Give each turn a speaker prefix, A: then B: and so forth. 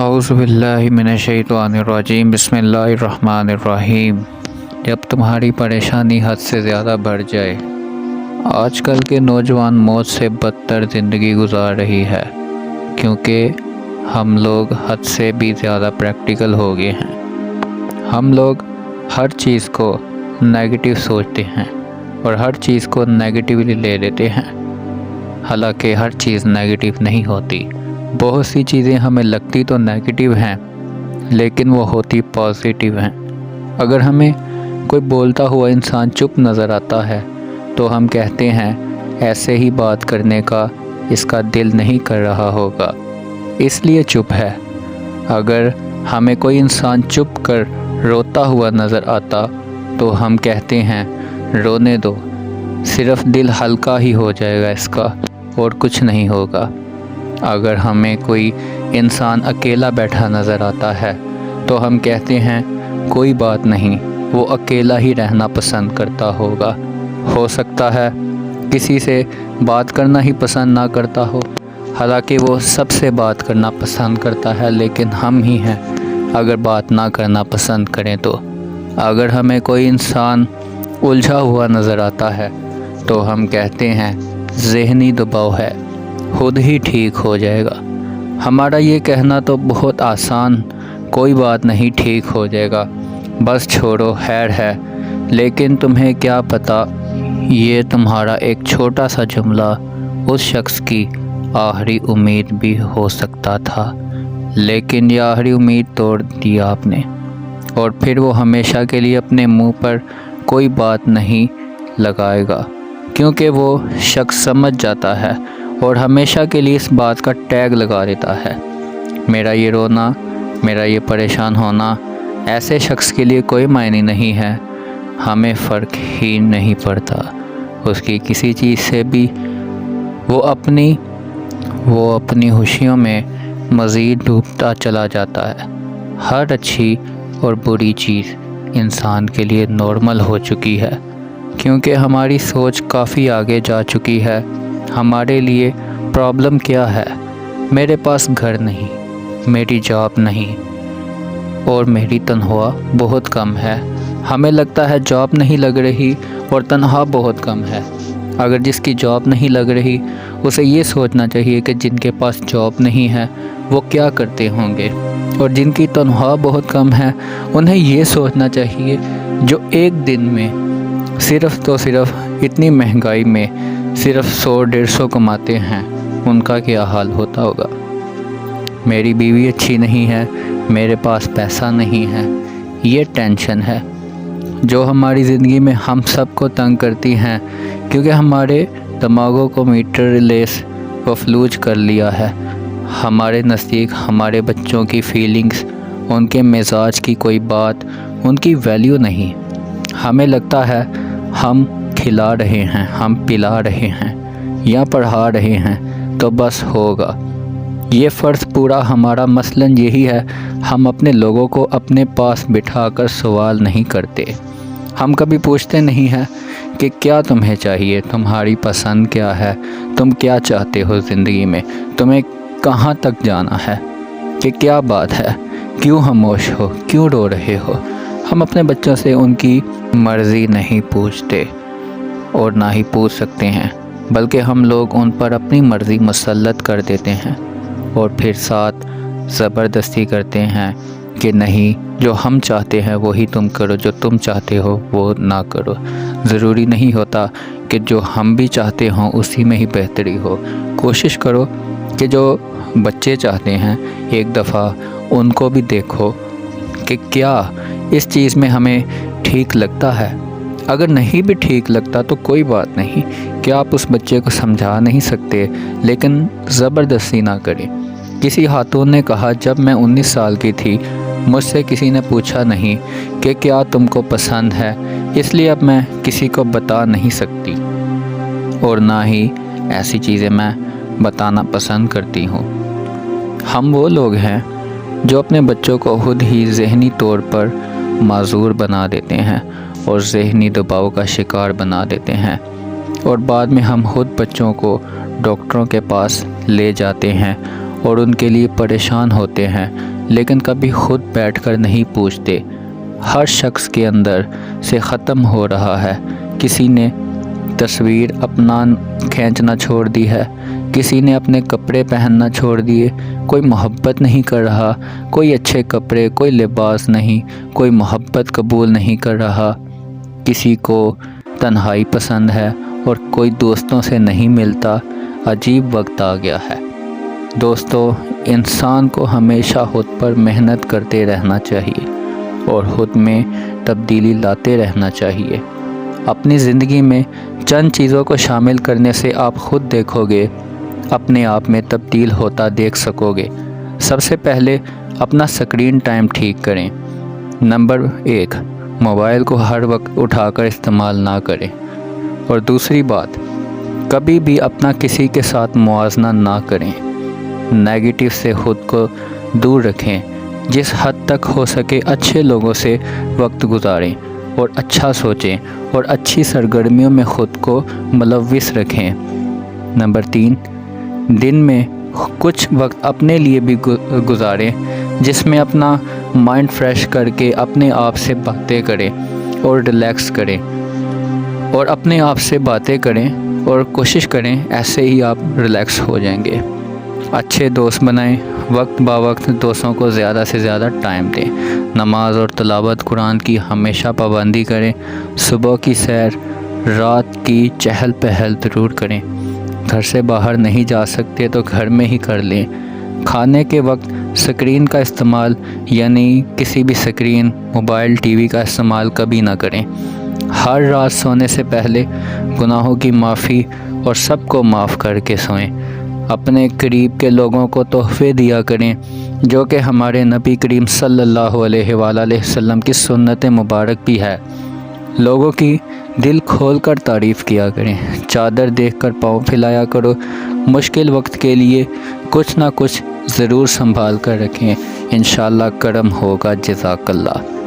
A: اعوذ باللہ من الشیطان الرجیم بسم اللہ الرحمن الرحیم۔ جب تمہاری پریشانی حد سے زیادہ بڑھ جائے۔ آج کل کے نوجوان موت سے بدتر زندگی گزار رہی ہے، کیونکہ ہم لوگ حد سے بھی زیادہ پریکٹیکل ہو گئے ہیں۔ ہم لوگ ہر چیز کو نیگیٹو سوچتے ہیں اور ہر چیز کو نیگیٹیولی لے لیتے ہیں، حالانکہ ہر چیز نیگیٹو نہیں ہوتی۔ بہت سی چیزیں ہمیں لگتی تو نیگیٹو ہیں، لیکن وہ ہوتی پازیٹیو ہیں۔ اگر ہمیں کوئی بولتا ہوا انسان چپ نظر آتا ہے تو ہم کہتے ہیں ایسے ہی بات کرنے کا اس کا دل نہیں کر رہا ہوگا، اس لیے چپ ہے۔ اگر ہمیں کوئی انسان چپ کر روتا ہوا نظر آتا تو ہم کہتے ہیں رونے دو، صرف دل ہلکا ہی ہو جائے گا اس کا، اور کچھ نہیں ہوگا۔ اگر ہمیں کوئی انسان اکیلا بیٹھا نظر آتا ہے تو ہم کہتے ہیں کوئی بات نہیں، وہ اکیلا ہی رہنا پسند کرتا ہوگا۔ ہو سکتا ہے کسی سے بات کرنا ہی پسند نہ کرتا ہو، حالانکہ وہ سب سے بات کرنا پسند کرتا ہے، لیکن ہم ہی ہیں اگر بات نہ کرنا پسند کریں تو۔ اگر ہمیں کوئی انسان الجھا ہوا نظر آتا ہے تو ہم کہتے ہیں ذہنی دباؤ ہے، خود ہی ٹھیک ہو جائے گا۔ ہمارا یہ کہنا تو بہت آسان، کوئی بات نہیں ٹھیک ہو جائے گا، بس چھوڑو خیر ہے، لیکن تمہیں کیا پتہ یہ تمہارا ایک چھوٹا سا جملہ اس شخص کی آخری امید بھی ہو سکتا تھا، لیکن یہ آخری امید توڑ دی آپ نے، اور پھر وہ ہمیشہ کے لیے اپنے منہ پر کوئی بات نہیں لگائے گا، کیونکہ وہ شخص سمجھ جاتا ہے اور ہمیشہ کے لیے اس بات کا ٹیگ لگا دیتا ہے، میرا یہ رونا، میرا یہ پریشان ہونا ایسے شخص کے لیے کوئی معنی نہیں ہے، ہمیں فرق ہی نہیں پڑتا اس کی کسی چیز سے بھی۔ وہ اپنی خوشیوں میں مزید ڈوبتا چلا جاتا ہے۔ ہر اچھی اور بری چیز انسان کے لیے نارمل ہو چکی ہے، کیونکہ ہماری سوچ کافی آگے جا چکی ہے۔ ہمارے لیے پرابلم کیا ہے؟ میرے پاس گھر نہیں، میری جاب نہیں، اور میری تنخواہ بہت کم ہے۔ ہمیں لگتا ہے جاب نہیں لگ رہی اور تنخواہ بہت کم ہے۔ اگر جس کی جاب نہیں لگ رہی اسے یہ سوچنا چاہیے کہ جن کے پاس جاب نہیں ہے وہ کیا کرتے ہوں گے، اور جن کی تنخواہ بہت کم ہے انہیں یہ سوچنا چاہیے جو ایک دن میں صرف اتنی مہنگائی میں صرف 100-150 کماتے ہیں، ان کا کیا حال ہوتا ہوگا۔ میری بیوی اچھی نہیں ہے، میرے پاس پیسہ نہیں ہے، یہ ٹینشن ہے جو ہماری زندگی میں ہم سب کو تنگ کرتی ہیں، کیونکہ ہمارے دماغوں کو میٹر ریلیس کو فلوج کر لیا ہے۔ ہمارے نزدیک ہمارے بچوں کی فیلنگز، ان کے مزاج کی کوئی بات، ان کی ویلیو نہیں۔ ہمیں لگتا ہے ہم کھلا رہے ہیں، ہم پلا رہے ہیں یا پڑھا رہے ہیں تو بس ہوگا۔ یہ فرض پورا ہمارا مثلاً یہی ہے، ہم اپنے لوگوں کو اپنے پاس بٹھا کر سوال نہیں کرتے۔ ہم کبھی پوچھتے نہیں ہیں کہ کیا تمہیں چاہیے، تمہاری پسند کیا ہے، تم کیا چاہتے ہو زندگی میں، تمہیں کہاں تک جانا ہے، کہ کیا بات ہے، کیوں خاموش ہو، کیوں رو رہے ہو۔ ہم اپنے بچوں سے ان کی مرضی نہیں پوچھتے اور نہ ہی پوچھ سکتے ہیں، بلکہ ہم لوگ ان پر اپنی مرضی مسلط کر دیتے ہیں اور پھر ساتھ زبردستی کرتے ہیں کہ نہیں، جو ہم چاہتے ہیں وہی تم کرو، جو تم چاہتے ہو وہ نہ کرو۔ ضروری نہیں ہوتا کہ جو ہم بھی چاہتے ہوں اسی میں ہی بہتری ہو۔ کوشش کرو کہ جو بچے چاہتے ہیں ایک دفعہ ان کو بھی دیکھو کہ کیا اس چیز میں ہمیں ٹھیک لگتا ہے۔ اگر نہیں بھی ٹھیک لگتا تو کوئی بات نہیں، کہ آپ اس بچے کو سمجھا نہیں سکتے، لیکن زبردستی نہ کریں۔ کسی خاتون نے کہا جب میں 19 سال کی تھی مجھ سے کسی نے پوچھا نہیں کہ کیا تم کو پسند ہے، اس لیے اب میں کسی کو بتا نہیں سکتی، اور نہ ہی ایسی چیزیں میں بتانا پسند کرتی ہوں۔ ہم وہ لوگ ہیں جو اپنے بچوں کو خود ہی ذہنی طور پر معذور بنا دیتے ہیں اور ذہنی دباؤ کا شکار بنا دیتے ہیں، اور بعد میں ہم خود بچوں کو ڈاکٹروں کے پاس لے جاتے ہیں اور ان کے لیے پریشان ہوتے ہیں، لیکن کبھی خود بیٹھ کر نہیں پوچھتے۔ ہر شخص کے اندر سے ختم ہو رہا ہے۔ کسی نے تصویر اپنا کھینچنا چھوڑ دی ہے، کسی نے اپنے کپڑے پہننا چھوڑ دیے، کوئی محبت نہیں کر رہا، کوئی اچھے کپڑے، کوئی لباس نہیں، کوئی محبت قبول نہیں کر رہا، کسی کو تنہائی پسند ہے اور کوئی دوستوں سے نہیں ملتا۔ عجیب وقت آ گیا ہے۔ دوستو، انسان کو ہمیشہ خود پر محنت کرتے رہنا چاہیے اور خود میں تبدیلی لاتے رہنا چاہیے۔ اپنی زندگی میں چند چیزوں کو شامل کرنے سے آپ خود دیکھو گے، اپنے آپ میں تبدیل ہوتا دیکھ سکو گے۔ سب سے پہلے اپنا اسکرین ٹائم ٹھیک کریں۔ نمبر 1، موبائل کو ہر وقت اٹھا کر استعمال نہ کریں۔ اور دوسری بات، کبھی بھی اپنا کسی کے ساتھ موازنہ نہ کریں۔ نیگیٹو سے خود کو دور رکھیں۔ جس حد تک ہو سکے اچھے لوگوں سے وقت گزاریں اور اچھا سوچیں اور اچھی سرگرمیوں میں خود کو ملوث رکھیں۔ نمبر 3، دن میں کچھ وقت اپنے لیے بھی گزاریں، جس میں اپنا مائنڈ فریش کر کے اپنے آپ سے باتیں کریں اور ریلیکس کریں، اور اپنے آپ سے باتیں کریں اور کوشش کریں ایسے ہی آپ ریلیکس ہو جائیں گے۔ اچھے دوست بنائیں، وقت با وقت دوستوں کو زیادہ سے زیادہ ٹائم دیں۔ نماز اور تلاوت قرآن کی ہمیشہ پابندی کریں۔ صبح کی سیر، رات کی چہل پہل ضرور کریں۔ گھر سے باہر نہیں جا سکتے تو گھر میں ہی کر لیں۔ کھانے کے وقت اسکرین کا استعمال، یعنی کسی بھی اسکرین، موبائل، ٹی وی کا استعمال کبھی نہ کریں۔ ہر رات سونے سے پہلے گناہوں کی معافی اور سب کو معاف کر کے سوئیں۔ اپنے قریب کے لوگوں کو تحفے دیا کریں، جو کہ ہمارے نبی کریم صلی اللہ علیہ وآلہ وسلم کی سنت مبارک بھی ہے۔ لوگوں کی دل کھول کر تعریف کیا کریں۔ چادر دیکھ کر پاؤں پھیلایا کرو۔ مشکل وقت کے لیے کچھ نہ کچھ ضرور سنبھال کر رکھیں، انشاءاللہ کرم ہوگا۔ جزاک اللہ۔